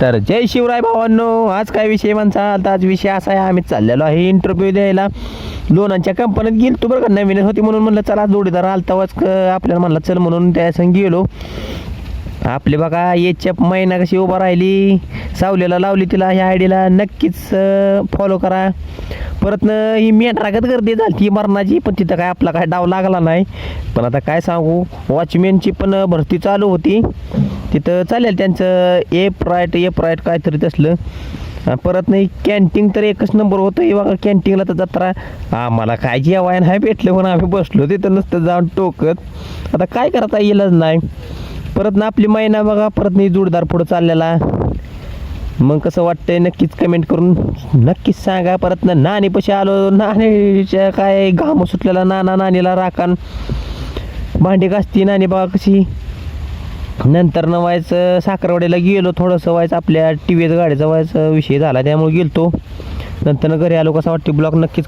तर जय शिवराय भावांनो, आज काय विषय म्हणता? तर आज विषय असा आहे, आम्ही चाललेलो आहे इंटरव्ह्यू द्यायला. लोणांच्या कंपनीत गेलो तू बरं का, नवीन होती म्हणून म्हणलं चला जोडीदार आलतावाच आपल्याला म्हणलं चल म्हणून त्या संग गेलो. आपले बघा याच्या महिना कशी उभा राहिली, सावलीला लावली तिला ह्या आयडीला नक्कीच फॉलो करा. परत ही मेंढरागत गर्दी झाली ती मरणाची, पण तिथं काय आपला काय डाव लागला नाही. पण आता काय सांगू, वॉचमॅनची पण भरती चालू होती तिथं, चालेल त्यांचं एफ राईट काहीतरी तसलं. परत नाही कॅन्टीन तर एकच नंबर होतं. हे बघा कॅन्टीनला तर जत्रा, आम्हाला काय जेवाय नाही भेटलं पण आम्ही बसलो तिथं नुसतं जाऊन टोकत. आता काय करता येईलच नाही. परत ना आपली महिना बघा, परत नाही जोडदार पुढं चाललेला. मग कसं वाटतंय नक्कीच कमेंट करून नक्कीच सांगा. परत ना नानीपाशी आलो, नानीच्या काय घाम सुटलेला, नानीला राखण भांडी घासती नानी बघा कशी. नंतर न व्हायचं साखरवाडीला गेलो, थोडंसं व्हायचं आपल्या टी व्हीचं गाडीचा व्हायचा विषय झाला त्यामुळे गेलो. नंतर घरी आलो. कसा वाटते ब्लॉग नक्कीच